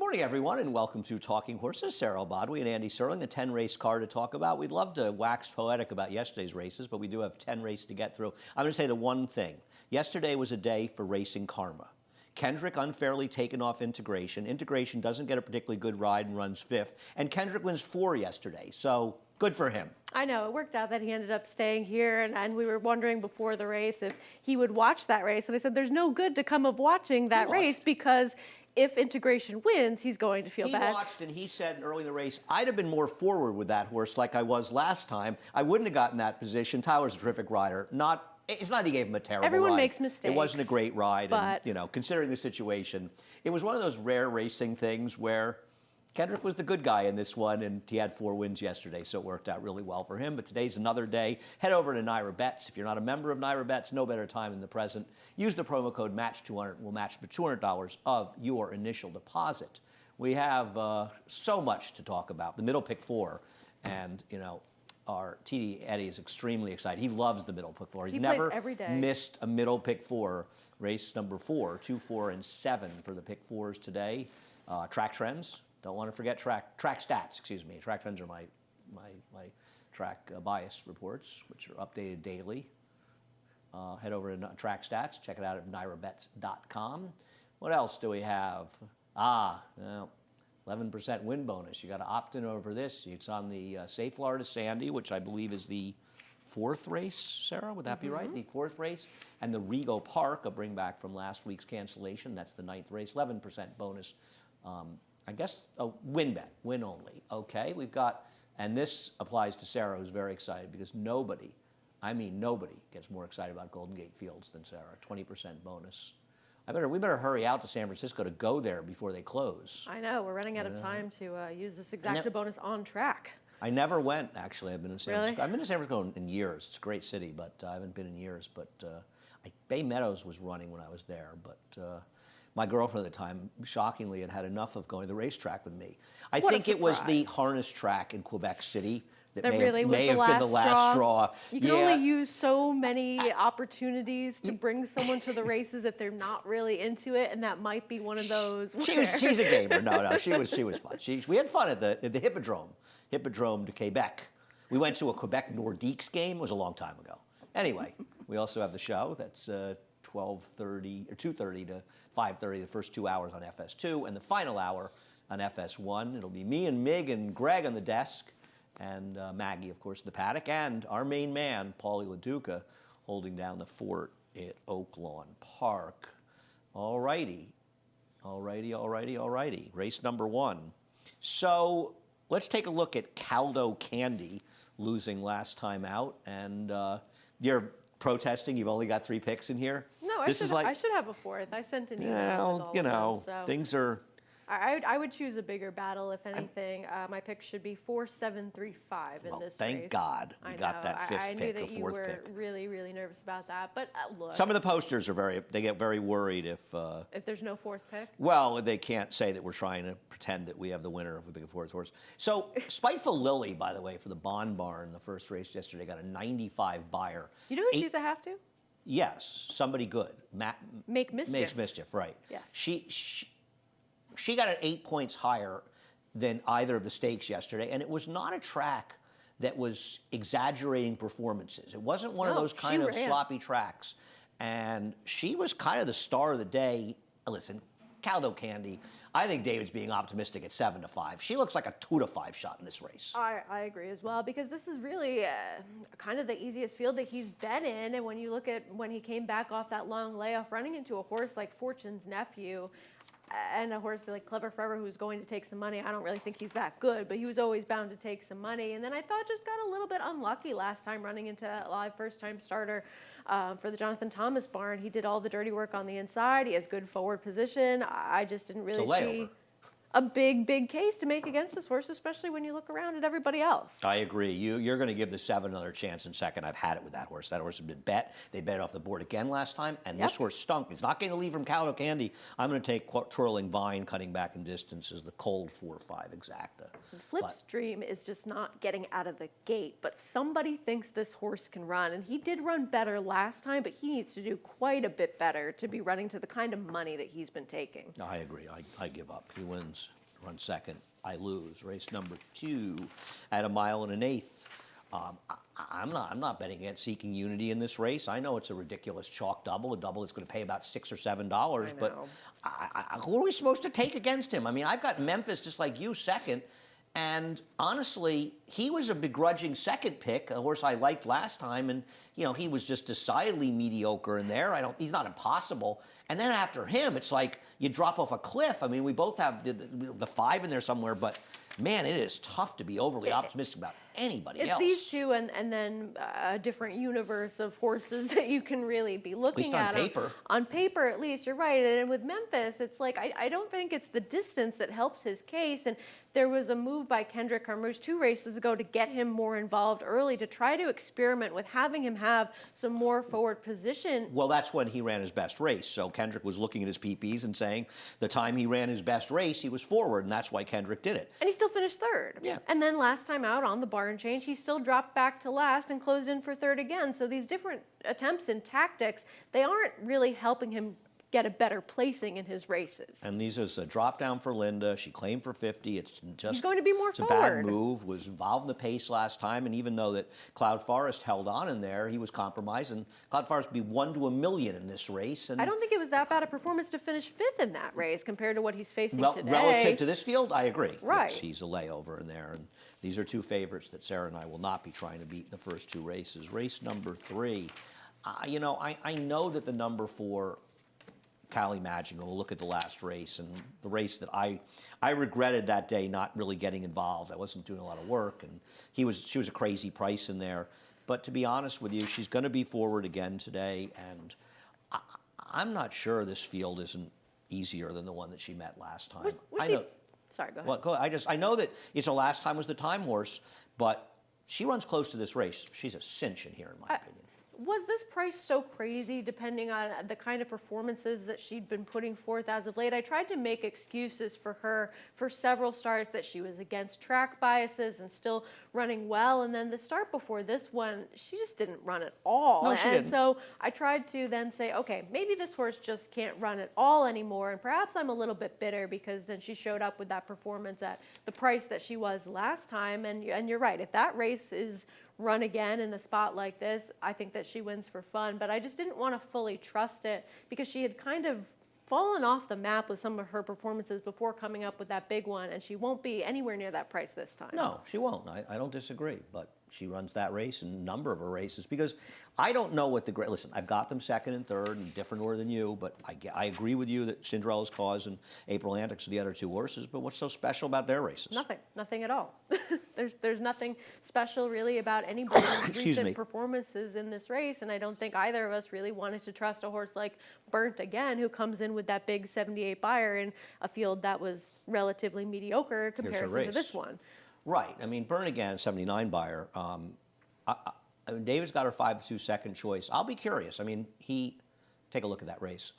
morning, everyone, and welcome to Talking Horses. Sarah Albadwi and Andy Serling, a 10-race car to talk about. We'd love to wax poetic about yesterday's races, but we do have 10 races to get through. I'm going to say the one thing. Yesterday was a day for racing karma. Kendrick unfairly taken off Integration. Integration doesn't get a particularly good ride and runs fifth. And Kendrick wins 4 yesterday, so good for him. I know, it worked out that he ended up staying here, and we were wondering before the race if he would watch that race. And I said, there's no good to come of watching that race because if Integration wins, he's going to feel bad. He watched and he said early in the race, I'd have been more forward with that horse like I was last time. I wouldn't have gotten that position. Tyler's a terrific rider. It's not he gave him a terrible Everyone ride. makes mistakes. It wasn't a great ride. But, and, considering the situation, it was one of those rare racing things where Kendrick was the good guy in this one, and he had 4 wins yesterday, so it worked out really well for him. But today's another day. Head over to NYRA Bets. If you're not a member of NYRA Bets, no better time than the present. Use the promo code MATCH200. We'll match the $200 of your initial deposit. We have so much to talk about. The middle pick 4, and, our TD Eddie is extremely excited. He loves the middle pick 4. He's never every day. missed a middle pick 4. Race number 4, 2, 4, and 7 for the pick 4s today. Track trends. Don't want to forget track stats, excuse me. Track trends are my track bias reports, which are updated daily. Head over to track stats. Check it out at nyrabets.com. What else do we have? 11% win bonus. You got to opt in over this. It's on the Safe Florida Sandy, which I believe is the 4th race, Sarah, would that be right? The 4th race. And the Rego Park, a bring back from last week's cancellation. That's the 9th race, 11% bonus. I guess a win bet, win only. Okay, we've got, and this applies to Sarah, who's very excited because nobody gets more excited about Golden Gate Fields than Sarah. 20% bonus. We better hurry out to San Francisco to go there before they close. I know, we're running out of time to use this exacta bonus on track. I never went, actually. I've been in San Francisco. I've been to San Francisco in years. It's a great city, but I haven't been in years. But Bay Meadows was running when I was there, but my girlfriend at the time, shockingly, had enough of going to the racetrack with me. I think it was the harness track in Quebec City that may have been the last straw. You can only use so many opportunities to bring someone to the races if they're not really into it, and that might be one of those. She's a gamer. No, she was fun. We had fun at the Hippodrome de Quebec. We went to a Quebec Nordiques game. It was a long time ago. Anyway, we also have the show. That's 12:30 or 2:30 to 5:30, the first 2 hours on FS2, and the final hour on FS1. It'll be me and Mig and Greg on the desk, and Maggie, of course, in the paddock, and our main man, Paulie LaDuca, holding down the fort at Oaklawn Park. All righty. Race number 1. So let's take a look at Caldo Candy losing last time out, and you're protesting. You've only got 3 picks in here. No, I should have a 4th. I sent an email. Well, things are. I would choose a bigger battle, if anything. My pick should be 4, 7, 3, 5 in this race. Thank God we got that 5th pick, I knew that or 4th pick. you were really, really nervous about that. But look, some of the posters they get very worried if there's no 4th pick. Well, they can't say that we're trying to pretend that we have the winner of a big 4th horse. So Spiteful Lily, by the way, for the Bond Barn, the first race yesterday, got a 95 buyer. You know who she's a have to? Yes, somebody good. Make Mischief. Makes Mischief, right. Yes. She got it 8 points higher than either of the stakes yesterday, and it was not a track that was exaggerating performances. It wasn't one of those kind of sloppy tracks, and she was kind of the star of the day. Listen, Caldo Candy, I think David's being optimistic at 7 to 5. She looks like a 2 to 5 shot in this race. I agree as well, because this is really kind of the easiest field that he's been in, and when you look at when he came back off that long layoff, running into a horse like Fortune's Nephew, and a horse like Clever Forever, who's going to take some money. I don't really think he's that good, but he was always bound to take some money. And then I thought just got a little bit unlucky last time running into a live first-time starter for the Jonathan Thomas barn. He did all the dirty work on the inside. He has good forward position. I just didn't really see a big case to make against this horse, especially when you look around at everybody else. I agree. You're going to give the 7 another chance in second. I've had it with that horse. That horse has been bet. They bet off the board again last time, and this horse stunk. He's not going to leave from Caldo Candy. I'm going to take Twirling Vine, cutting back in distance, as the cold 4-5 exacta. Flipstream is just not getting out of the gate, but somebody thinks this horse can run, and he did run better last time, but he needs to do quite a bit better to be running to the kind of money that he's been taking. I agree. I give up. He wins. run second, I lose. Race number 2 at 1 1/8 miles. I'm not betting against Seeking Unity in this race. I know it's a ridiculous chalk double, a double that's going to pay about $6 or $7. I But know. who are we supposed to take against him? I mean, I've got Memphis just like you second. And honestly, he was a begrudging second pick, a horse I liked last time, and he was just decidedly mediocre in there. He's not impossible. And then after him, it's like you drop off a cliff. I mean, we both have the 5 in there somewhere, but man, it is tough to be overly optimistic about anybody It's else. these two and then a different universe of horses that you can really be looking on at. paper. On paper, at least, you're right. And with Memphis, it's like, I don't think it's the distance that helps his case. And there was a move by Kendrick Carmouche 2 races ago to get him more involved early, to try to experiment with having him have some more forward position. Well, that's when he ran his best race. So Kendrick was looking at his PPs and saying the time he ran his best race, he was forward, and that's why Kendrick did it. And he still finished third. Yeah. And then last time out on the barn change, he still dropped back to last and closed in for third again. So these different attempts and tactics, they aren't really helping him get a better placing in his races. And these is a drop down for Linda. She claimed for 50. It's just He's going to be more it's a forward. bad move. Was involved in the pace last time, and even though that Cloud Forest held on in there, he was compromised. And Cloud Forest would be 1 to 1,000,000 in this race. And I don't think it was that bad a performance to finish 5th in that race compared to what he's facing today. relative to this field, I agree. Right. Yes, he's a layover in there, and these are 2 favorites that Sarah and I will not be trying to beat in the first 2 races. Race number 3, I know that the number 4. Cali Magic, we'll look at the last race, and the race that I regretted that day not really getting involved. I wasn't doing a lot of work, and she was a crazy price in there. But to be honest with you, she's going to be forward again today, and I'm not sure this field isn't easier than the one that she met last time. Sorry, go ahead. Well, I know that it's a last time was the time horse, but she runs close to this race. She's a cinch in here, in my opinion. Was this price so crazy depending on the kind of performances that she'd been putting forth as of late? I tried to make excuses for her for several starts that she was against track biases and still running well. And then the start before this one, she just didn't run at all. No, she didn't. So I tried to then say, okay, maybe this horse just can't run at all anymore. And perhaps I'm a little bit bitter because then she showed up with that performance at the price that she was last time. And you're right, if that race is run again in a spot like this, I think that she wins for fun. But I just didn't want to fully trust it because she had kind of fallen off the map with some of her performances before coming up with that big one, and she won't be anywhere near that price this time. No, she won't. I don't disagree. But she runs that race and a number of her races because I don't know what the great. Listen, I've got them second and third in different order than you, but I agree with you that Cinderella's Cause and April Antics are the other 2 horses. But what's so special about their races? Nothing at all. There's nothing special really about anybody's Excuse recent me. performances in this race, and I don't think either of us really wanted to trust a horse like Burnt again, who comes in with that big 78 buyer in a field that was relatively mediocre in comparison to race. this one. Right. I mean, Burn again, 79 buyer. David's got her 5-2 second choice. I'll be curious. I mean, take a look at that race.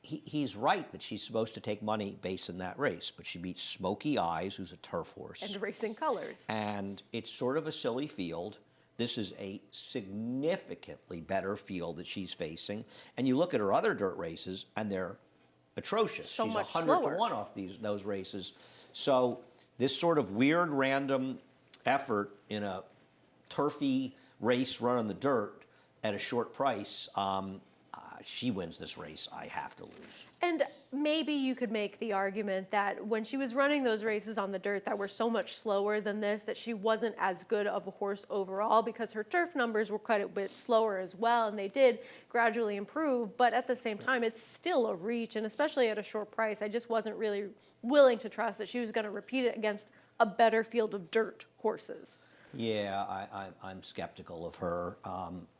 He's right that she's supposed to take money based in that race, but she beats Smoky Eyes, who's a turf horse. And racing colors. And it's sort of a silly field. This is a significantly better field that she's facing. And you look at her other dirt races, and they're atrocious. So She's much 100 slower. to 1 off those races. So this sort of weird random effort in a turfy race run on the dirt at a short price, she wins this race. I have to lose. And maybe you could make the argument that when she was running those races on the dirt that were so much slower than this, that she wasn't as good of a horse overall because her turf numbers were quite a bit slower as well, and they did gradually improve. But at the same time, it's still a reach, and especially at a short price, I just wasn't really willing to trust that she was going to repeat it against a better field of dirt horses. Yeah, I'm skeptical of her.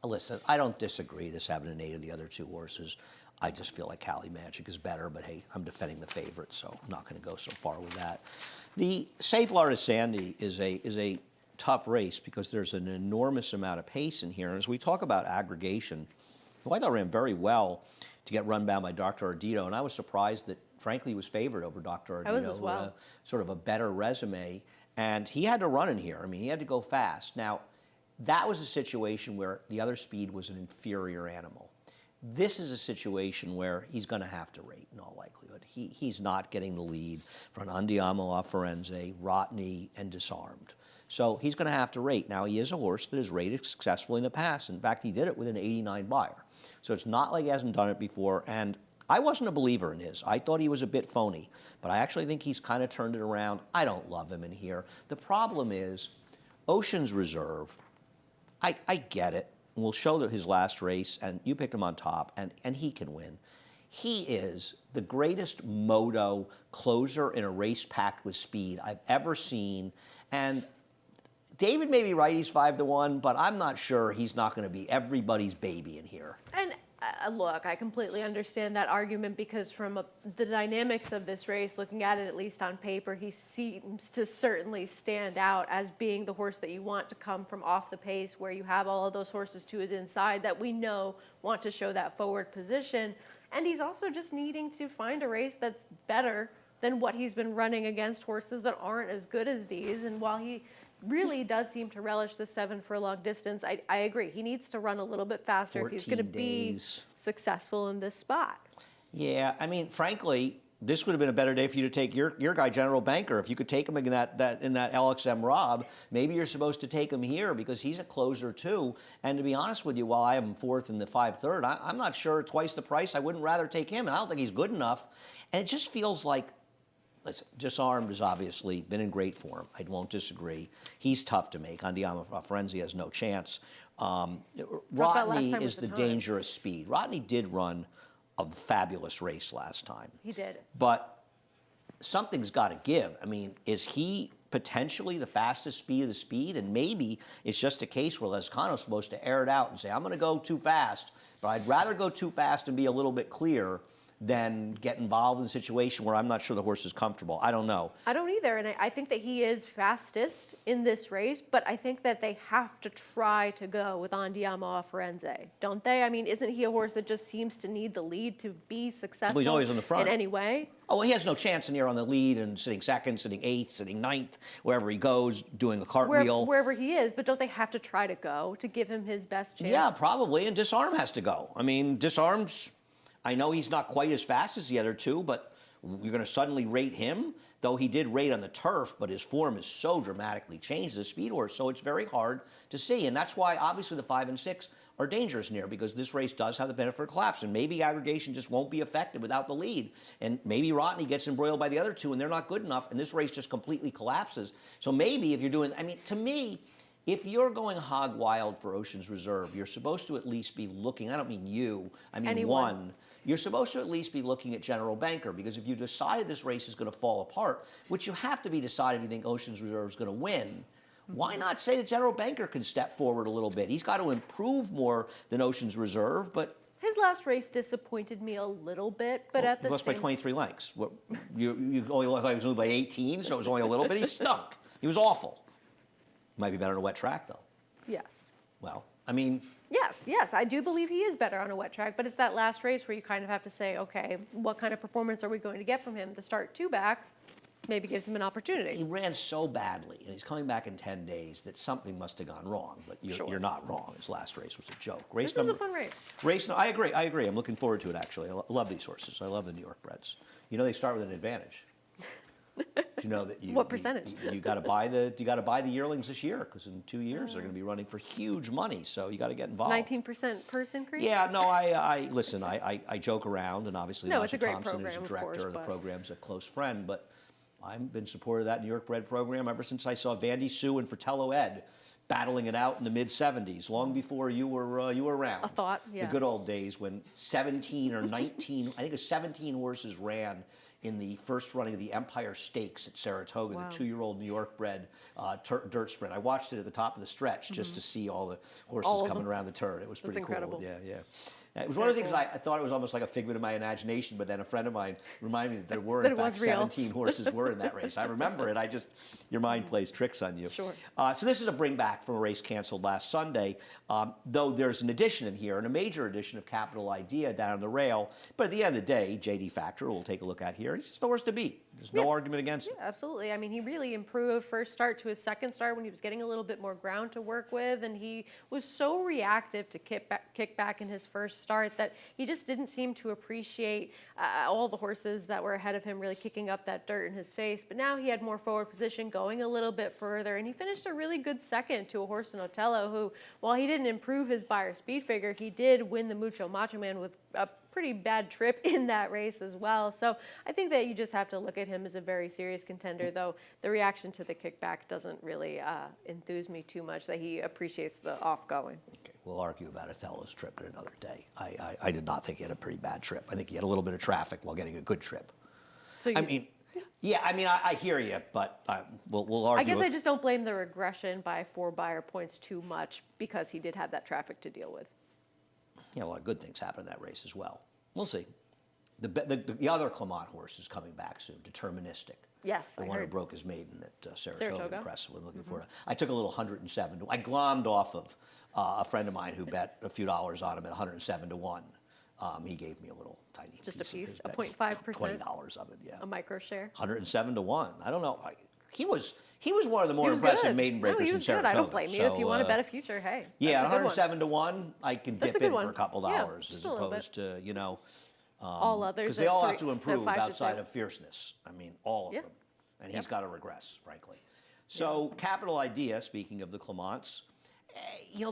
Listen, I don't disagree this having an 8 of the other 2 horses. I just feel like Cali Magic is better, but hey, I'm defending the favorite, so I'm not going to go so far with that. The Safe Florida Sandy is a tough race because there's an enormous amount of pace in here. And as we talk about aggregation, who I thought ran very well to get run down by Dr. Ardito, and I was surprised that, frankly, he was favored over Dr. Ardito, I was as well. who had sort of a better resume. And he had to run in here. I mean, he had to go fast. Now, that was a situation where the other speed was an inferior animal. this is a situation where he's going to have to rate in all likelihood. He's not getting the lead from Andiamo a Firenze, Rotney, and Disarmed. So he's going to have to rate. Now, he is a horse that has rated successfully in the past. In fact, he did it with an 89 buyer. So it's not like he hasn't done it before. And I wasn't a believer in his. I thought he was a bit phony. But I actually think he's kind of turned it around. I don't love him in here. The problem is Ocean's Reserve. I get it. We'll show that his last race, and you picked him on top, and he can win. He is the greatest moto closer in a race packed with speed I've ever seen. And David may be right, he's 5-1, but I'm not sure he's not going to be everybody's baby in here. And look, I completely understand that argument because from the dynamics of this race, looking at it at least on paper, he seems to certainly stand out as being the horse that you want to come from off the pace, where you have all of those horses to his inside that we know want to show that forward position. And he's also just needing to find a race that's better than what he's been running against horses that aren't as good as these. And while he really does seem to relish the 7 furlong distance, I agree. He needs to run a little bit faster if he's going to be successful in this spot. Yeah, I mean, frankly, this would have been a better day for you to take your guy, General Banker. If you could take him in that LXM Rob, maybe you're supposed to take him here because he's a closer too. And to be honest with you, while I have him 4th in the 5/3, I'm not sure twice the price. I wouldn't rather take him, and I don't think he's good enough. And it just feels like, listen, Disarmed has obviously been in great form. I won't disagree. He's tough to make. Andiamo a Firenze has no chance. Rotney is the dangerous speed. Rotney did run a fabulous race last time. He did. But something's got to give. I mean, is he potentially the fastest speed of the speed? And maybe it's just a case where Lezcano's supposed to air it out and say, I'm going to go too fast, but I'd rather go too fast and be a little bit clear than get involved in a situation where I'm not sure the horse is comfortable. I don't know. I don't either, and I think that he is fastest in this race, but I think that they have to try to go with Andiamo a Firenze, don't they? I mean, isn't he a horse that just seems to need the lead to be successful? Well, he's always in the front. In any way? Oh, well, he has no chance in here on the lead and sitting 2nd, sitting 8th, sitting 9th, wherever he goes, doing a cartwheel. Wherever he is, but don't they have to try to go to give him his best chance? Yeah, probably, and Disarm has to go. I mean, Disarm's, I know he's not quite as fast as the other two, but you're going to suddenly rate him, though he did rate on the turf, but his form is so dramatically changed as a speed horse, so it's very hard to see. And that's why, obviously, the 5 and 6 are dangerous in here, because this race does have the benefit of collapse, and maybe aggregation just won't be effective without the lead. And maybe Rotney gets embroiled by the other two, and they're not good enough, and this race just completely collapses. So maybe if you're doing, I mean, to me, if you're going hog wild for Ocean's Reserve, you're supposed to at least be looking, I don't mean you, I mean anyone. You're supposed to at least be looking at General Banker, because if you decide this race is going to fall apart, which you have to be decided if you think Ocean's Reserve is going to win, why not say that General Banker can step forward a little bit? He's got to improve more than Ocean's Reserve, but his last race disappointed me a little bit, but at the he lost by 23 lengths. What, you only lost, he was only by 18, so it was only a little bit. He stunk. He was awful. Might be better on a wet track, though. Yes. Well, I mean, Yes, I do believe he is better on a wet track, but it's that last race where you kind of have to say, okay, what kind of performance are we going to get from him? The start 2 back maybe gives him an opportunity. he ran so badly, and he's coming back in 10 days, that something must have gone wrong. But you're not wrong. His last race was a joke. This is a fun race. I agree. I'm looking forward to it, actually. I love these horses. I love the New York breds. You know, they start with an advantage. Do you know that what percentage? You got to buy the yearlings this year, because in 2 years they're going to be running for huge money. So you got to get involved. 19% purse increase. Yeah, no, I listen. I joke around, and obviously No, it's a Naja great Thompson program, is the of director course, of the but- program's a close friend, but I've been supportive of that New York bred program ever since I saw Vandy Sue and Fratello Ed battling it out in the mid-'70s, long before you were around. A thought, yeah. The good old days when 17 or 19, I think it was 17 horses ran in the first running of the Empire Stakes at Saratoga, Wow. the 2-year-old New York bred dirt sprint. I watched it at the top of the stretch just to see all the horses coming around the turn. It was pretty cool. incredible. Yeah. It was one of the things I thought it was almost like a figment of my imagination, but then a friend of mine reminded me that there were, in fact, 17 horses were in that race. I remember it. Your mind plays tricks on you. Sure. So this is a bring back from a race canceled last Sunday, though there's an addition in here, and a major addition of Capital Idea down on the rail. But at the end of the day, J.D. Factor, we'll take a look at here, he's just the horse to beat. There's no argument against it. Absolutely. I mean, he really improved first start to his second start when he was getting a little bit more ground to work with, and he was so reactive to kick back in his first start that he just didn't seem to appreciate all the horses that were ahead of him really kicking up that dirt in his face. But now he had more forward position, going a little bit further, and he finished a really good second to a horse in Otello who, while he didn't improve his Beyer speed figure, he did win the Mucho Macho Man with a pretty bad trip in that race as well. So I think that you just have to look at him as a very serious contender, though the reaction to the kickback doesn't really enthuse me too much, that he appreciates the off-going. Okay, we'll argue about Otello's trip at another day. I did not think he had a pretty bad trip. I think he had a little bit of traffic while getting a good trip. So I mean, I hear you, but we'll argue. I guess I just don't blame the regression by 4 Beyer points too much because he did have that traffic to deal with. A lot of good things happened in that race as well. We'll see. The other Clement horse is coming back soon, Deterministic. Yes, the I one heard. who broke his maiden at Saratoga. Saratoga. Impressive. I'm looking for it. I took a little 107. I glommed off of a friend of mine who bet a few dollars on him at 107 to 1. He gave me a little tiny Just a piece. piece, Of a his 0.5%? $20 of it, yeah. A micro share. 107 to 1. I don't know. He was one of the more He was impressive good. maiden breakers No, he in was Saratoga. good. I don't blame you. If you want to bet a future, hey. Yeah, that's a good one. 107 to 1, I can That's dip a good in one. for a couple Yeah, dollars just as a little bit. opposed to, all others. because they at all three- have to at improve 5 to outside 2. of fierceness. I mean, all of Yeah. them. And he's got to regress, frankly. So, Capital Idea, speaking of the Clements,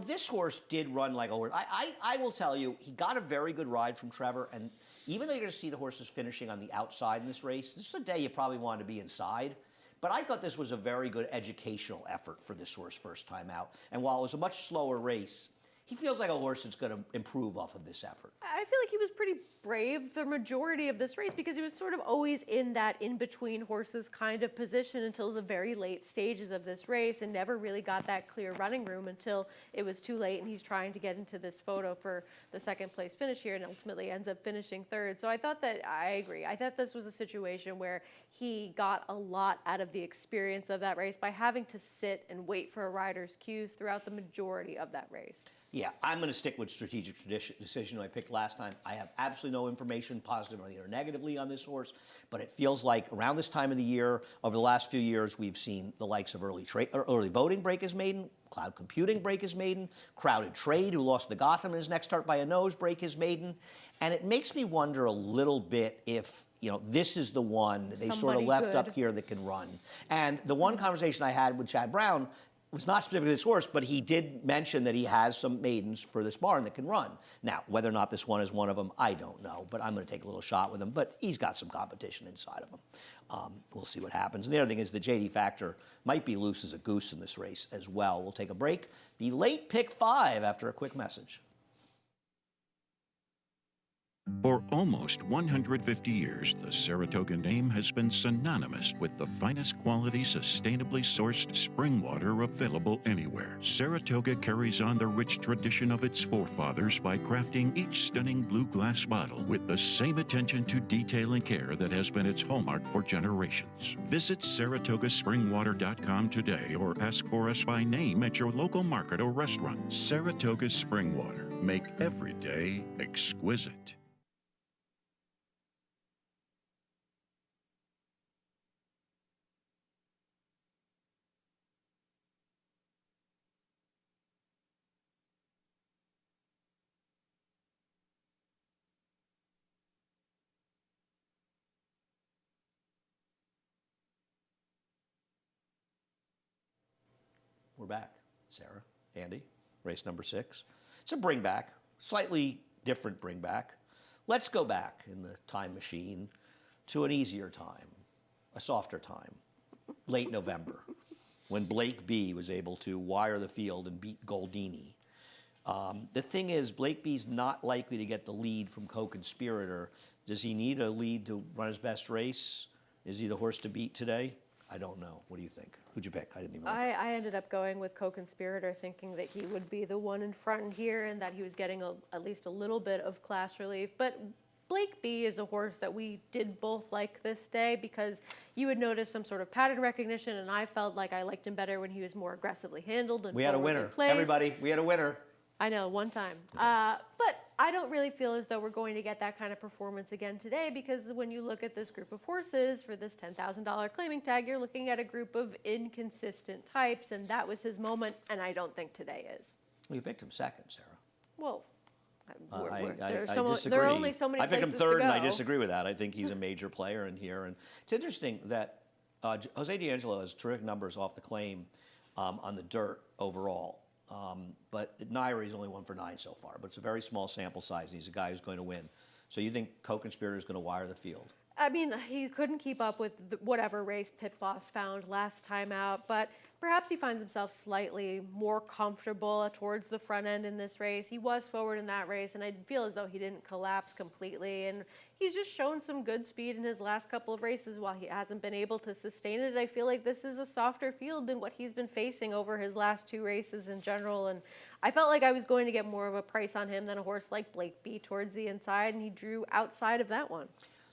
this horse did run like a horse. I will tell you, he got a very good ride from Trevor. And even though you're going to see the horses finishing on the outside in this race, this is a day you probably want to be inside. But I thought this was a very good educational effort for this horse first time out. And while it was a much slower race, he feels like a horse that's going to improve off of this effort. I feel like he was pretty brave the majority of this race because he was sort of always in that in-between horses kind of position until the very late stages of this race and never really got that clear running room until it was too late and he's trying to get into this photo for the second place finish here and ultimately ends up finishing third. So I agree. I thought this was a situation where he got a lot out of the experience of that race by having to sit and wait for a rider's cues throughout the majority of that race. Yeah, I'm going to stick with strategic decision I picked last time. I have absolutely no information, positively or negatively, on this horse, but it feels like around this time of the year, over the last few years, we've seen the likes of early voting break his maiden, Cloud Computing break his maiden, Crowded Trade, who lost to Gotham in his next start by a nose, break his maiden, and it makes me wonder a little bit if this is the one they sort of left up here that can run. And the one conversation I had with Chad Brown was not specifically this horse, but he did mention that he has some maidens for this barn that can run. Now, whether or not this one is one of them, I don't know, but I'm going to take a little shot with him. But he's got some competition inside of him. We'll see what happens. And the other thing is the JD Factor might be loose as a goose in this race as well. We'll take a break. The late pick 5 after a quick message. For almost 150 years, the Saratoga name has been synonymous with the finest quality, sustainably sourced spring water available anywhere. Saratoga carries on the rich tradition of its forefathers by crafting each stunning blue glass bottle with the same attention to detail and care that has been its hallmark for generations. Visit SaratogaSpringwater.com today or ask for us by name at your local market or restaurant. Saratoga Spring Water. Make every day exquisite. We're back. Sarah, Andy, race number 6. It's a bring back, slightly different bring back. Let's go back in the time machine to an easier time, a softer time, late November, when Blake B was able to wire the field and beat Goldini. The thing is, Blake B's not likely to get the lead from Co-Conspirator. Does he need a lead to run his best race? Is he the horse to beat today? I don't know. What do you think? Who'd you pick? I didn't even look. I ended up going with Co-Conspirator, thinking that he would be the one in front here and that he was getting at least a little bit of class relief. But Blake B is a horse that we did both like this day because you would notice some sort of pattern recognition, and I felt like I liked him better when he was more aggressively handled and We had a forwardly winner. placed. Everybody, we had a winner. I know, one time. But I don't really feel as though we're going to get that kind of performance again today, because when you look at this group of horses for this $10,000 claiming tag, you're looking at a group of inconsistent types, and that was his moment, and I don't think today is. Well, you picked him second, Sarah. Well, I disagree. there are only so many I picked him places to third, and I go. disagree with that. I think he's a major player in here. And it's interesting that Jose D'Angelo has terrific numbers off the claim on the dirt overall. But Nairi is only 1 for 9 so far. But it's a very small sample size, and he's a guy who's going to win. So you think Co-Conspirator is going to wire the field? I mean, he couldn't keep up with whatever race Pit Boss found last time out, but perhaps he finds himself slightly more comfortable towards the front end in this race. He was forward in that race, and I feel as though he didn't collapse completely. And he's just shown some good speed in his last couple of races while he hasn't been able to sustain it. I feel like this is a softer field than what he's been facing over his last 2 races in general. And I felt like I was going to get more of a price on him than a horse like Blake B towards the inside, and he drew outside of that one.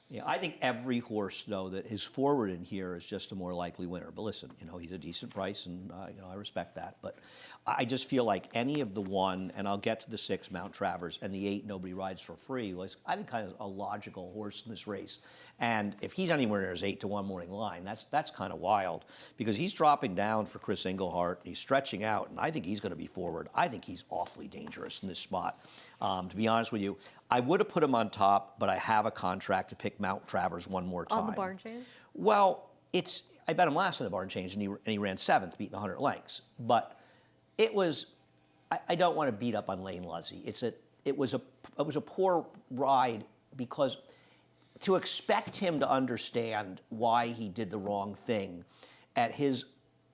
Yeah, I think every horse, though, that is forward in here is just a more likely winner. But listen, he's a decent price, and I respect that. But I just feel like any of the 1, and I'll get to the 6, Mount Travers, and the 8, Nobody Rides for Free, was, I think, kind of a logical horse in this race. And if he's anywhere near his 8-to-1 morning line, that's kind of wild, because he's dropping down for Chris Englehart. He's stretching out, and I think he's going to be forward. I think he's awfully dangerous in this spot. To be honest with you, I would have put him on top, but I have a contract to pick Mount Travers one more time. On the barn change? Well, I bet him last in the barn change, and he ran 7th, beating 100 lengths. But it was, I don't want to beat up on Lane Luzzy. It was a poor ride, because to expect him to understand why he did the wrong thing at his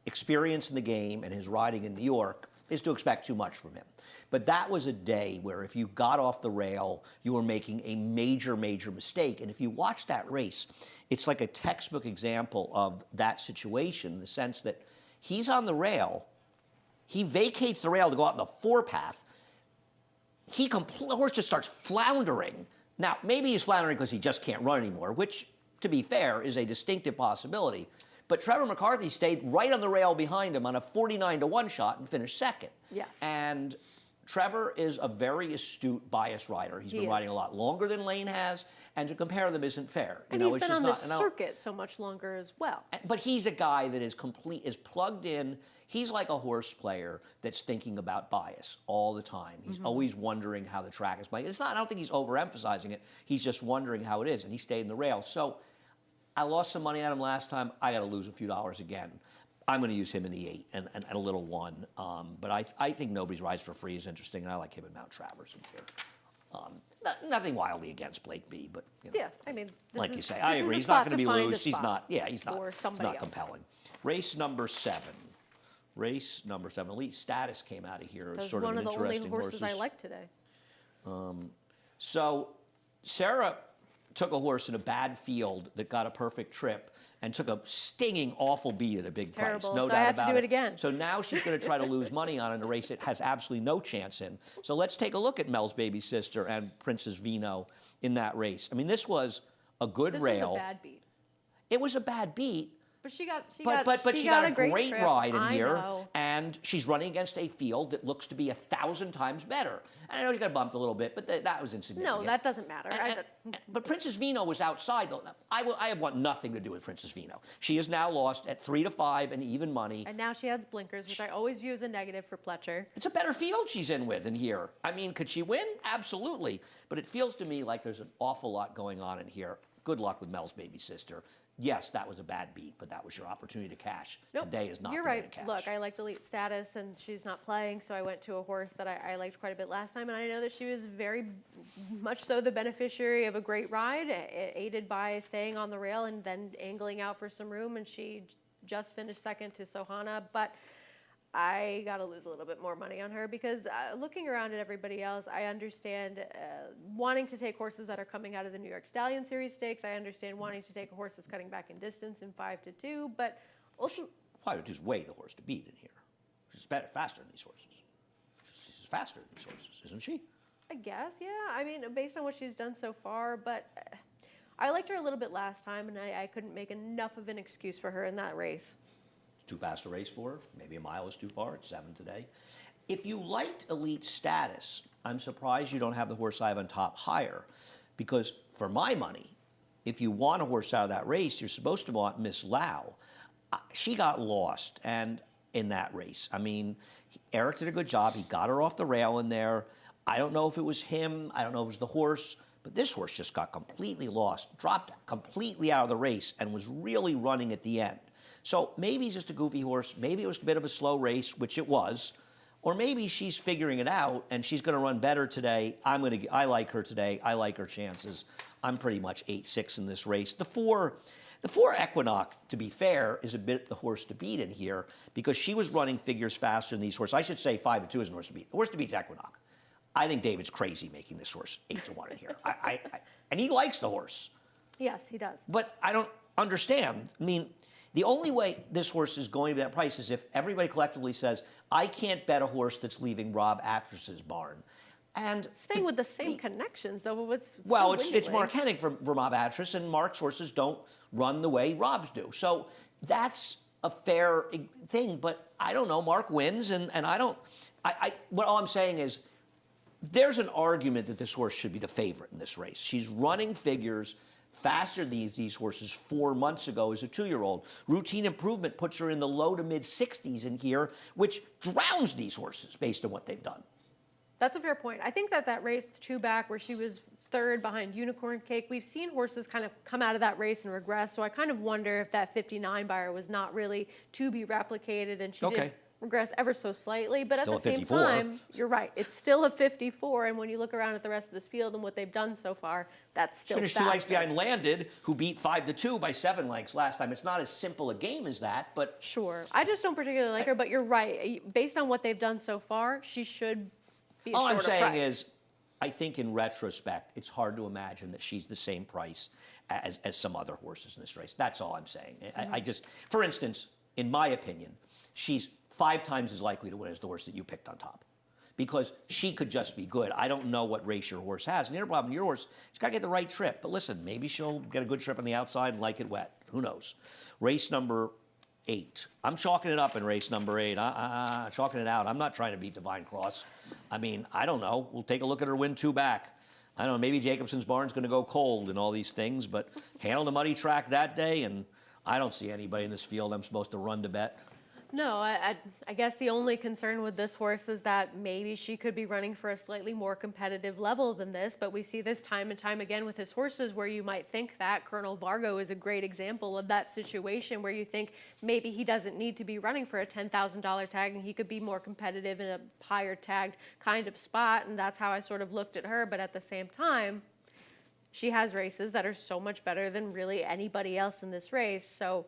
experience in the game and his riding in New York is to expect too much from him. But that was a day where if you got off the rail, you were making a major, major mistake. And if you watch that race, it's like a textbook example of that situation, in the sense that he's on the rail, he vacates the rail to go out in the 4-path, the horse just starts floundering. Now, maybe he's floundering because he just can't run anymore, which, to be fair, is a distinctive possibility. But Trevor McCarthy stayed right on the rail behind him on a 49-to-1 shot and finished second. Yes. And Trevor is a very astute bias rider. He's been riding a lot longer than Lane has, and to compare them isn't fair. And he's been on the circuit so much longer as well. But he's a guy that is plugged in. He's like a horse player that's thinking about bias all the time. He's always wondering how the track is playing. I don't think he's overemphasizing it. He's just wondering how it is, and he stayed in the rail. So I lost some money on him last time. I got to lose a few dollars again. I'm going to use him in the 8 and a little 1. But I think Nobody's Rides for Free is interesting, and I like him in Mount Travers in here. Nothing wildly against Blake B, but yeah, I mean, like you say, I agree. He's not going to be loose. He's not. Yeah, he's not. For somebody else. Compelling. Race number 7. Race number 7. Elite Status came out of here. It was sort of an interesting one of the only horses I like today. So Sarah took a horse in a bad field that got a perfect trip and took a stinging, awful beat at a big price. Terrible. No So doubt I have to about do it again. So now she's going to try to lose money on in a race it has absolutely no chance in. So let's take a look at Mel's Baby Sister and Princess Vino in that race. I mean, this was a good This rail. was a bad beat. It was a bad beat. But she got a great trip. ride in I here, know. and she's running against a field that looks to be 1,000 times better. And I know she got bumped a little bit, but that was insignificant. No, that doesn't matter. But Princess Vino was outside, though. I want nothing to do with Princess Vino. She is now lost at 3-5 and even money. And now she has blinkers, which I always view as a negative for Pletcher. It's a better field she's in with in here. I mean, could she win? Absolutely. But it feels to me like there's an awful lot going on in here. Good luck with Mel's Baby Sister. Yes, that was a bad beat, but that was your opportunity to cash. Nope. Today is not You're the day right. to cash. Look, I liked Elite Status, and she's not playing, so I went to a horse that I liked quite a bit last time, and I know that she was very much so the beneficiary of a great ride, aided by staying on the rail and then angling out for some room, and she just finished second to Sohana, but I got to lose a little bit more money on her, because looking around at everybody else, I understand wanting to take horses that are coming out of the New York Stallion Series stakes. I understand wanting to take a horse that's cutting back in distance in 5-2, but also 5-2 is way the horse to beat in here. She's faster than these horses. She's faster than these horses, isn't she? I guess, yeah. I mean, based on what she's done so far, but I liked her a little bit last time, and I couldn't make enough of an excuse for her in that race. Too fast a race for her. Maybe a mile is too far. It's 7 today. If you liked Elite Status, I'm surprised you don't have the horse I have on top higher. Because for my money, if you want a horse out of that race, you're supposed to want Miss Lau. She got lost and in that race. I mean, Eric did a good job. He got her off the rail in there. I don't know if it was him. I don't know if it was the horse. But this horse just got completely lost, dropped completely out of the race, and was really running at the end. So maybe he's just a goofy horse. Maybe it was a bit of a slow race, which it was. Or maybe she's figuring it out and she's going to run better today. I like her today. I like her chances. I'm pretty much 8-6 in this race. The four Equinox, to be fair, is a bit the horse to beat in here because she was running figures faster than these horses. I should say 5-2 is a horse to beat. The horse to beat is Equinox. I think David's crazy making this horse 8-1 in here. And he likes the horse. Yes, he does. But I don't understand. I mean, the only way this horse is going to that price is if everybody collectively says, I can't bet a horse that's leaving Rob Actress's barn. And Staying with the same connections, though, it's Mark Hennig for Rob Actress, and Mark's horses don't run the way Rob's do. So that's a fair thing, but I don't know. Mark wins, and I don't. All I'm saying is there's an argument that this horse should be the favorite in this race. She's running figures faster than these horses 4 months ago as a 2-year-old. Routine Improvement puts her in the low to mid 60s in here, which drowns these horses based on what they've done. That's a fair point. I think that race 2 back where she was third behind Unicorn Cake, we've seen horses kind of come out of that race and regress. So I kind of wonder if that 59 buyer was not really to be replicated, and she did regress ever so slightly. But Still at the same 54. time, you're right. It's still a 54. And when you look around at the rest of this field and what they've done so far, that's still Finished faster. 2 lengths behind Landed, who beat 5-2 by 7 lengths last time. It's not as simple a game as that, but Sure. I just don't particularly like her, but you're right. Based on what they've done so far, she should be a all I'm shorter saying price. is, I think in retrospect, it's hard to imagine that she's the same price as some other horses in this race. That's all I'm saying. I just, for instance, in my opinion, she's 5 times as likely to win as the horse that you picked on top. Because she could just be good. I don't know what race your horse has. And the other problem, your horse, she's got to get the right trip. But listen, maybe she'll get a good trip on the outside and like it wet. Who knows? Race number 8. I'm chalking it up in race number 8. Chalking it out. I'm not trying to beat Divine Cross. I mean, I don't know. We'll take a look at her win 2 back. I don't know. Maybe Jacobson's Barn's going to go cold and all these things. But handled a muddy track that day, and I don't see anybody in this field I'm supposed to run to bet. No, I guess the only concern with this horse is that maybe she could be running for a slightly more competitive level than this, but we see this time and time again with his horses where you might think that. Colonel Vargo is a great example of that situation where you think maybe he doesn't need to be running for a $10,000 tag and he could be more competitive in a higher tagged kind of spot, and that's how I sort of looked at her. But at the same time, she has races that are so much better than really anybody else in this race, so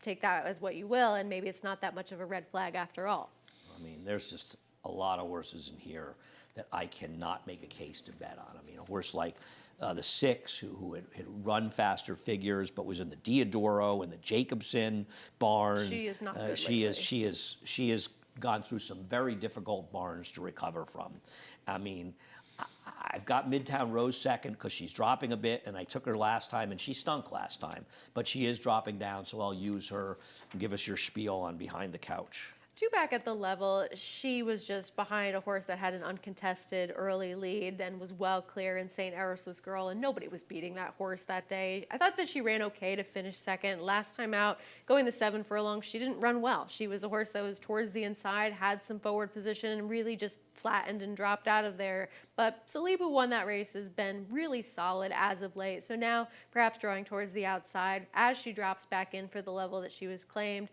take that as what you will, and maybe it's not that much of a red flag after all. I mean, there's just a lot of horses in here that I cannot make a case to bet on. I mean, a horse like the 6, who had run faster figures, but was in the Diodoro and the Jacobson barn. She is not good She lately. she has gone through some very difficult barns to recover from. I mean, I've got Midtown Rose second because she's dropping a bit, and I took her last time, and she stunk last time. But she is dropping down, so I'll use her and give us your spiel on Behind the Couch. 2 back at the level, she was just behind a horse that had an uncontested early lead and was well clear in St. Eris's Girl, and nobody was beating that horse that day. I thought that she ran okay to finish second. Last time out, going the 7 furlongs, she didn't run well. She was a horse that was towards the inside, had some forward position, and really just flattened and dropped out of there. But Salibu won that race, has been really solid as of late. So now perhaps drawing towards the outside as she drops back in for the level that she was claimed.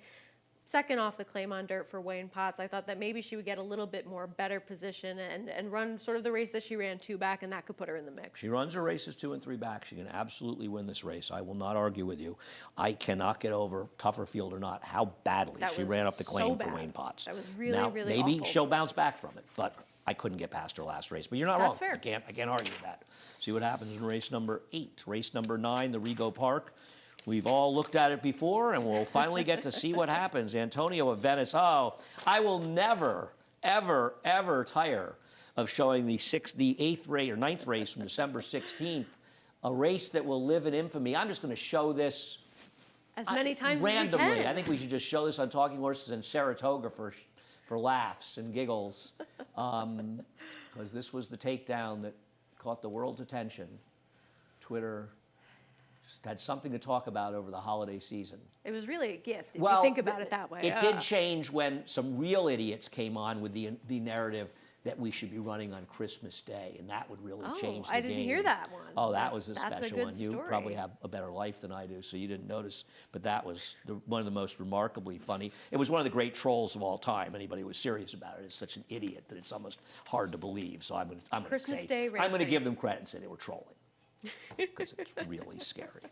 Second off the claim on dirt for Wayne Potts. I thought that maybe she would get a little bit more better position and run sort of the race that she ran 2 back, and that could put her in the mix. She runs her races 2 and 3 back. She can absolutely win this race. I will not argue with you. I cannot get over, tougher field or not, how badly That she was ran off the claim so for bad. Wayne Potts. That was really, now, really maybe awful. she'll bounce back from it, but I couldn't get past her last race. But you're not That's wrong. fair. I can't argue with that. See what happens in race number 8. Race number 9, the Rego Park. We've all looked at it before, and we'll finally get to see what happens. Antonio of Venice. Oh, I will never, ever, ever tire of showing the 8th race or 9th race from December 16th, a race that will live in infamy. I'm just going to show this As many times randomly. as we can. I think we should just show this on Talking Horses and Saratoga for for laughs and giggles, because this was the takedown that caught the world's attention. Twitter just had something to talk about over the holiday season. It was really a gift if you think about it that way. It did change when some real idiots came on with the narrative that we should be running on Christmas Day, and that would really change the game. I didn't hear that one. Oh, that was a That's special good one. You story. probably have a better life than I do, so you didn't notice. But that was one of the most remarkably funny. It was one of the great trolls of all time. Anybody who was serious about it is such an idiot that it's almost hard to believe. So I'm going Christmas to Day I'm going to racing. give them credit and say they were trolling because it's really scary.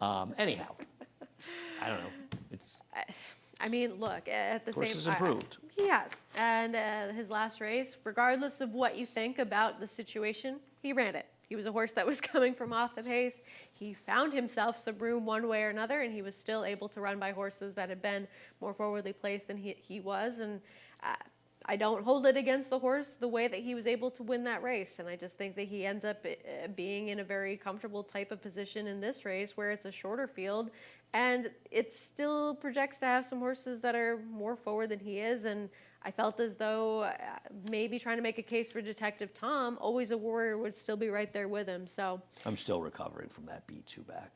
Anyhow, I don't know. It's I mean, look, at the Horse same has improved. He has. And his last race, regardless of what you think about the situation, he ran it. He was a horse that was coming from off the pace. He found himself some room one way or another, and he was still able to run by horses that had been more forwardly placed than he was. And I don't hold it against the horse the way that he was able to win that race. And I just think that he ends up being in a very comfortable type of position in this race where it's a shorter field. And it still projects to have some horses that are more forward than he is. And I felt as though maybe trying to make a case for Detective Tom, Always a Warrior would still be right there with him. So I'm still recovering from that B2 back.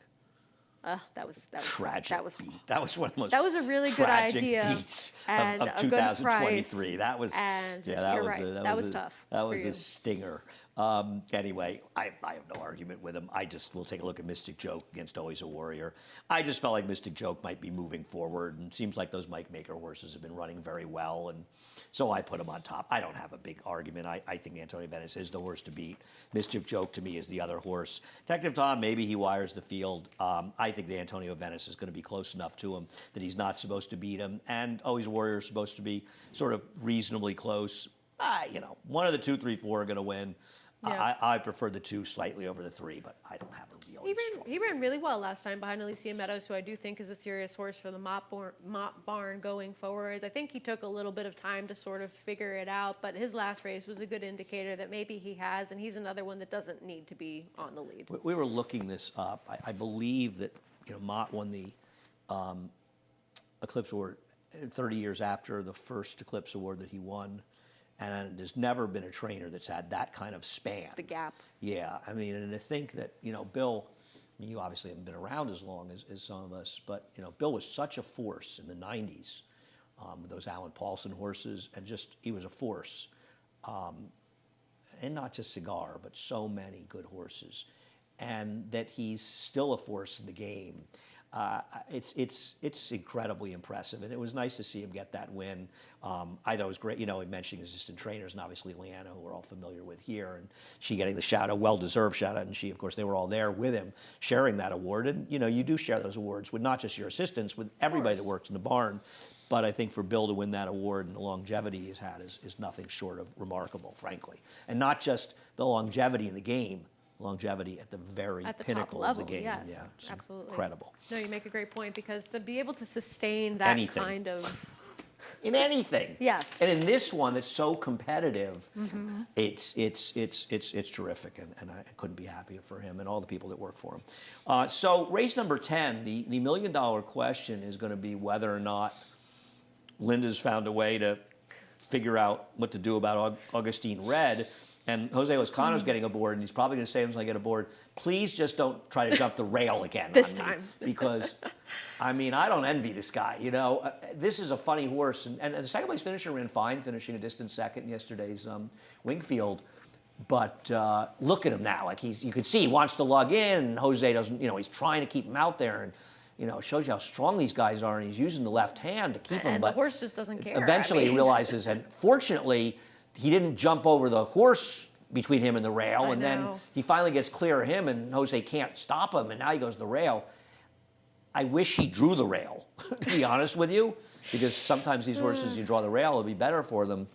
that was Tragic that was beat. That was one of the most that was a really good tragic idea beats and of a good 2023. price. That was And that you're was right. That was tough That for was you. a stinger. Anyway, I have no argument with him. I just will take a look at Mystic Joke against Always a Warrior. I just felt like Mystic Joke might be moving forward, and it seems like those Mike Maker horses have been running very well, and so I put him on top. I don't have a big argument. I think Antonio Venice is the horse to beat. Mystic Joke to me is the other horse. Detective Tom, maybe he wires the field. I think the Antonio Venice is going to be close enough to him that he's not supposed to beat him, and Always a Warrior is supposed to be sort of reasonably close. One of the 2, 3, 4 are going to win. Yeah. I prefer the 2 slightly over the 3, but I don't have a really strong. He ran really well last time behind Elysian Meadows, who I do think is a serious horse for the Mott Barn going forward. I think he took a little bit of time to sort of figure it out, but his last race was a good indicator that maybe he has, and he's another one that doesn't need to be on the lead. We were looking this up. I believe that Mott won the Eclipse Award 30 years after the first Eclipse Award that he won. And there's never been a trainer that's had that kind of span. The gap. Yeah, I mean, and to think that, Bill, you obviously haven't been around as long as some of us, but, Bill was such a force in the 90s with those Alan Paulson horses, and just, he was a force. And not just Cigar, but so many good horses. And that he's still a force in the game. It's incredibly impressive, and it was nice to see him get that win. I thought it was great, he mentioning his assistant trainers, and obviously Leanna, who we're all familiar with here, and she getting the shout out, well-deserved shout out, and she, of course, they were all there with him sharing that award. And, you do share those awards with not just your assistants, with everybody that works in the barn. But I think for Bill to win that award and the longevity he's had is nothing short of remarkable, frankly. And not just the longevity in the game, longevity at the very At the pinnacle top of level, the game. yes, Yeah, it's absolutely. incredible. No, you make a great point, because to be able to sustain that Anything. kind of In anything. Yes. And in this one that's so competitive, it's terrific, and I couldn't be happier for him and all the people that work for him. So race number 10, the $1 million question is going to be whether or not Linda's found a way to figure out what to do about Augustine Red. And Jose Lozcano's getting aboard, and he's probably going to say, when I get aboard, please just don't try to jump the rail again This on me. time. Because, I don't envy this guy, This is a funny horse. And the second place finisher ran fine, finishing a distant second in yesterday's Wingfield. But look at him now. Like, you could see he wants to lug in, and Jose doesn't, he's trying to keep him out there. And, it shows you how strong these guys are, and he's using the left hand to keep him. And But the horse just doesn't care. eventually he realizes, and fortunately, he didn't jump over the horse between him and the rail, I and then know. he finally gets clear of him, and Jose can't stop him, and now he goes to the rail. I wish he drew the rail, to be honest with you, because sometimes these horses, you draw the rail, it'll be better for them.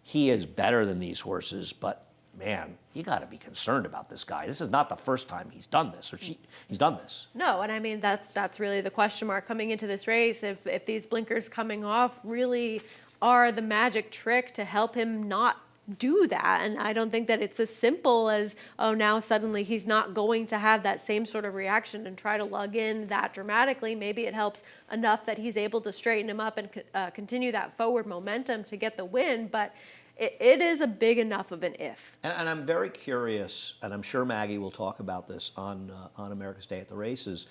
He is better than these horses, but man, you got to be concerned about this guy. This is not the first time he's done this, or he's done this. No, and that's really the question mark coming into this race. If these blinkers coming off really are the magic trick to help him not do that. And I don't think that it's as simple as, oh, now suddenly he's not going to have that same sort of reaction and try to lug in that dramatically. Maybe it helps enough that he's able to straighten him up and continue that forward momentum to get the win. But it is a big enough of an if. And I'm very curious, and I'm sure Maggie will talk about this on America's Day at the Races.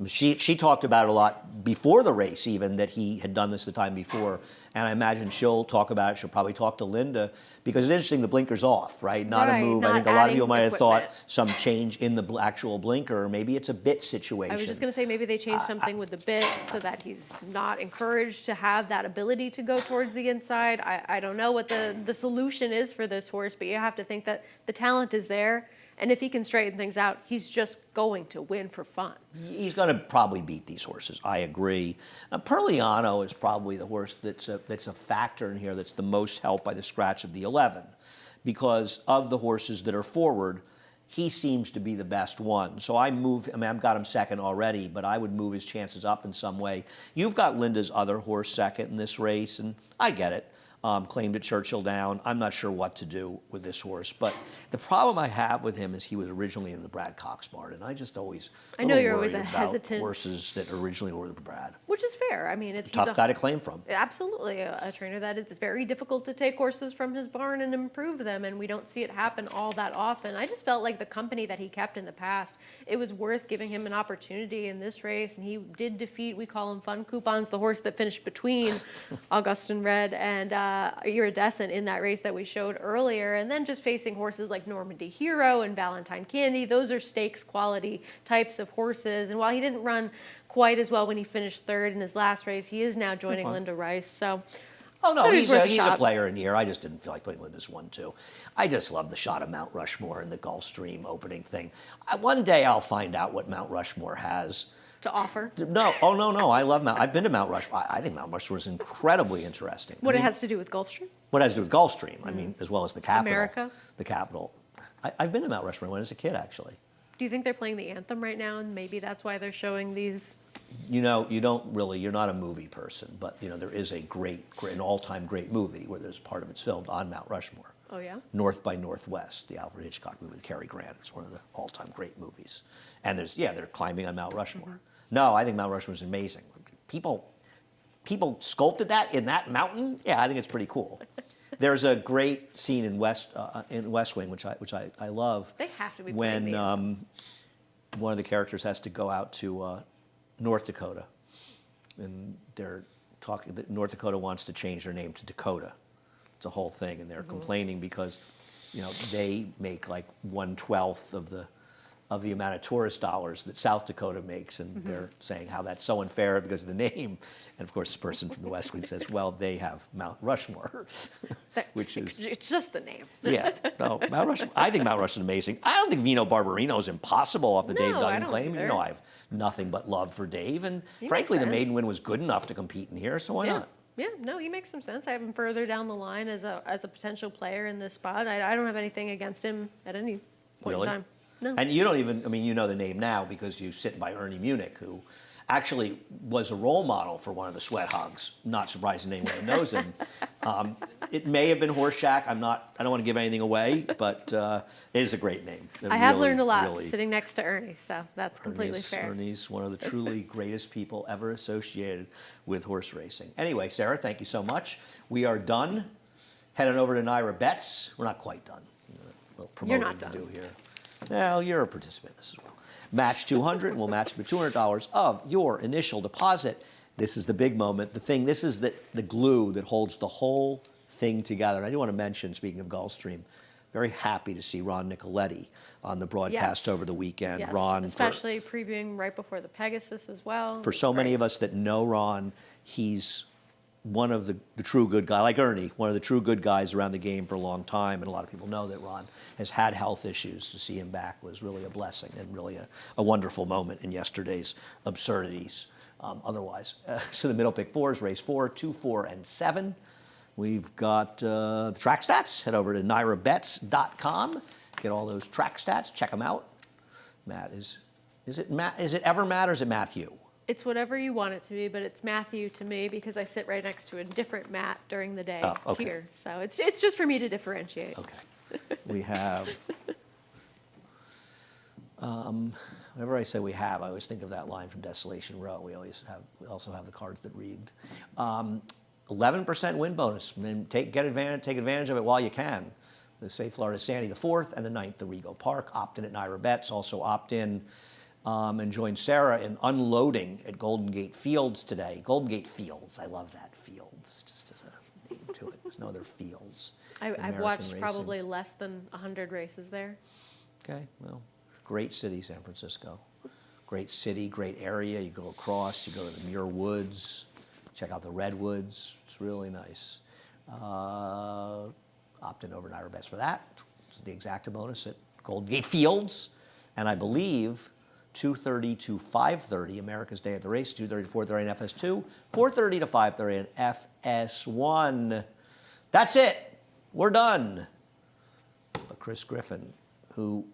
She talked about it a lot before the race, even, that he had done this the time before. And I imagine she'll talk about it. She'll probably talk to Linda, because it's interesting, the blinker's off, right? Not a Right, move. I not think a lot of people adding might have thought equipment. some change in the actual blinker, or maybe it's a bit situation. I was just going to say maybe they changed something with the bit so that he's not encouraged to have that ability to go towards the inside. I don't know what the solution is for this horse, but you have to think that the talent is there. And if he can straighten things out, he's just going to win for fun. He's going to probably beat these horses. I agree. Perliano is probably the horse that's a factor in here that's the most helped by the scratch of the 11, because of the horses that are forward, he seems to be the best one. So I've got him second already, but I would move his chances up in some way. You've got Linda's other horse second in this race, and I get it. Claimed at Churchill Down. I'm not sure what to do with this horse, but the problem I have with him is he was originally in the Brad Cox barn, and I just always I know you're worried always a about hesitant- horses that originally were the Brad. Which is fair. I mean, it's Tough he's a- guy to claim from. Absolutely, a trainer that it's very difficult to take horses from his barn and improve them, and we don't see it happen all that often. I just felt like the company that he kept in the past, it was worth giving him an opportunity in this race, and he did defeat, we call him Fun Coupons, the horse that finished between Augustin Red and Iridescent in that race that we showed earlier, and then just facing horses like Normandy Hero and Valentine Candy. Those are stakes quality types of horses, and while he didn't run quite as well when he finished third in his last race, he is now joining Linda Rice. So, Oh, no, thought he was he's worth a a shot. player in here. I just didn't feel like putting Linda's 1-2. I just love the shot of Mount Rushmore and the Gulfstream opening thing. One day I'll find out what Mount Rushmore has. to offer No, oh, no, I love I've been to Mount Rushmore. I think Mount Rushmore is incredibly interesting. what I it mean, has to do with Gulfstream. What it has to do with Gulfstream, I mean, as well as the capital. America? The capital. I've been to Mount Rushmore when I was a kid, actually. Do you think they're playing the anthem right now, and maybe that's why they're showing these? You know, you're not a movie person, but, there is an all-time great movie where there's part of it's filmed on Mount Rushmore. Oh yeah. North by Northwest, the Alfred Hitchcock movie with Cary Grant. It's one of the all-time great movies. And they're climbing on Mount Rushmore. No, I think Mount Rushmore is amazing. People sculpted that in that mountain. Yeah, I think it's pretty cool. There's a great scene in West Wing, which I love. They have to be when playing the anthem. one of the characters has to go out to North Dakota, and they're talking. North Dakota wants to change their name to Dakota. It's a whole thing, and they're complaining because, they make like 1/12 of the amount of tourist dollars that South Dakota makes, and they're saying how that's so unfair because of the name. And of course, the person from the West Wing says, "Well, they have Mount Rushmore," which is It's just the name. yeah. No, Mount Rushmore. I think Mount Rushmore is amazing. I don't think Vino Barbarino is impossible off the Dave No, I Duggan don't claim. either. I have nothing but love for Dave, and He frankly, makes the maiden sense. win was good enough to compete in here, so why Yeah. not? Yeah, no, he makes some sense. I have him further down the line as a potential player in this spot. I don't have anything against him at any point Really? in time. No. And you don't even, you know the name now because you sit by Ernie Munich, who actually was a role model for one of the Sweat Hogs. Not surprising anyone knows him. It may have been Horseshack. I don't want to give anything away, but it is a great name. It I have really, learned a lot really- sitting next to Ernie, so that's completely fair. Ernie's one of the truly greatest people ever associated with horse racing. Anyway, Sarah, thank you so much. We are done. Head on over to Naira Bets. We're not quite done. A little promoting not to done. do here. Well, you're a participant in this as well. Match 200, and we'll match the $200 of your initial deposit. This is the big moment. This is the glue that holds the whole thing together. And I do want to mention, speaking of Gulfstream, very happy to see Ron Nicoletti on the broadcast Yes. over the weekend. Yes, Ron, especially previewing right before the Pegasus as well. for so many of us that know Ron, he's one of the true good guys, like Ernie, one of the true good guys around the game for a long time. And a lot of people know that Ron has had health issues. To see him back was really a blessing and really a wonderful moment in yesterday's absurdities. Otherwise, so the middle pick fours, race 4, 2, 4, and 7. We've got the track stats. Head over to nairabets.com. Get all those track stats. Check them out. Matt, is it Matt? Is it ever Matt or is it Matthew? It's whatever you want it to be, but it's Matthew to me because I sit right next to a different Matt during the day Oh, okay. here. So it's just for me to differentiate. Okay. We have, whenever I say we have, I always think of that line from Desolation Row. We also have the cards that read. 11% win bonus. I mean, take advantage of it while you can. The Safe Florida Sandy the 4th, and the 9th, the Rego Park. Opt in at Naira Bets. Also opt in and join Sarah in unloading at Golden Gate Fields today. Golden Gate Fields, I love that, Fields, just as a name to it. There's no other fields. I've American watched racing. probably less than 100 races there. Okay, well, great city, San Francisco. Great city, great area. You go across, you go to the Muir Woods, check out the redwoods. It's really nice. Opt in over Naira Bets for that. It's the exacta bonus at Golden Gate Fields. And I believe 2:30 to 5:30, America's Day at the Race, 2:30 to 4:30 in FS2, 4:30 to 5:30 in FS1. That's it. We're done. But Chris Griffin,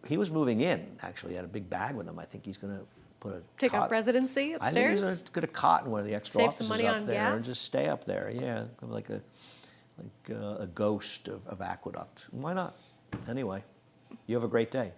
he was moving in, actually, had a big bag with him. I think he's going to put a Take cot. up residency I think upstairs. he's going to cot in one of the extra Save some offices money up on there gas? and just stay up there. Yeah, like a ghost of Aqueduct. Why not? Anyway, you have a great day.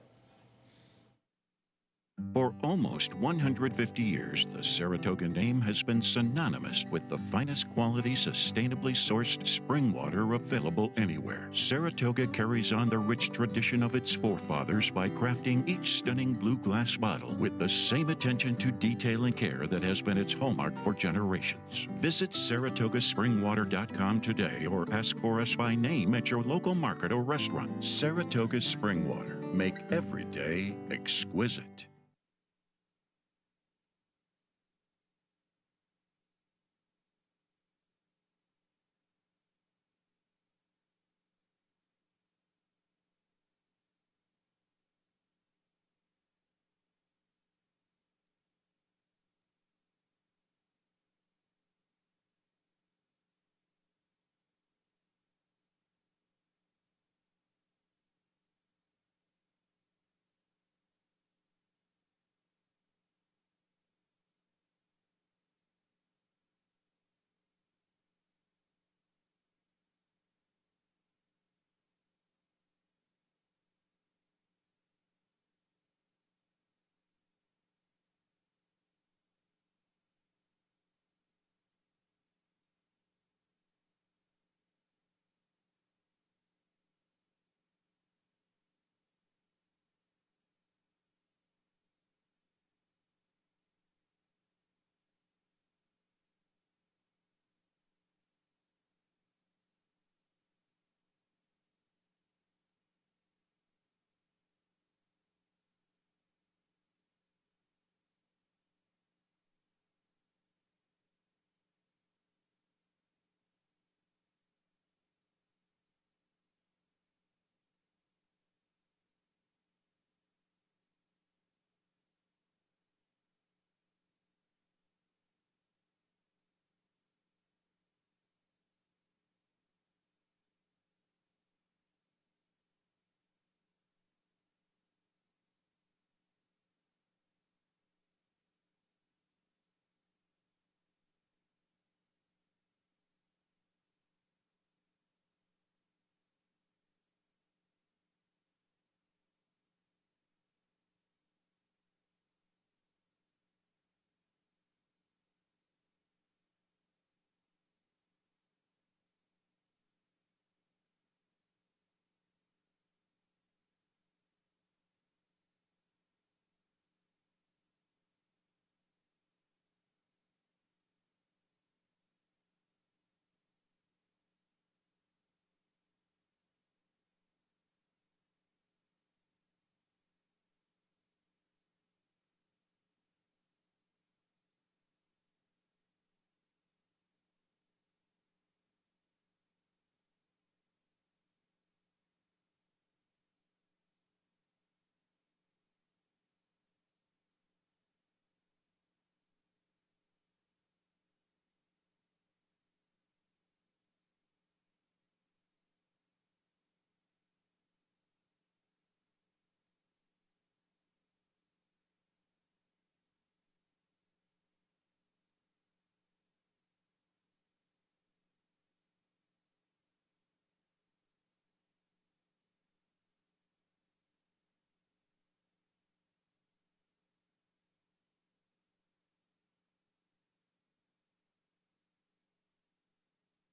For almost 150 years, the Saratoga name has been synonymous with the finest quality, sustainably sourced spring water available anywhere. Saratoga carries on the rich tradition of its forefathers by crafting each stunning blue glass bottle with the same attention to detail and care that has been its hallmark for generations. Visit SaratogaSpringwater.com today or ask for us by name at your local market or restaurant. Saratoga Spring Water. Make every day exquisite.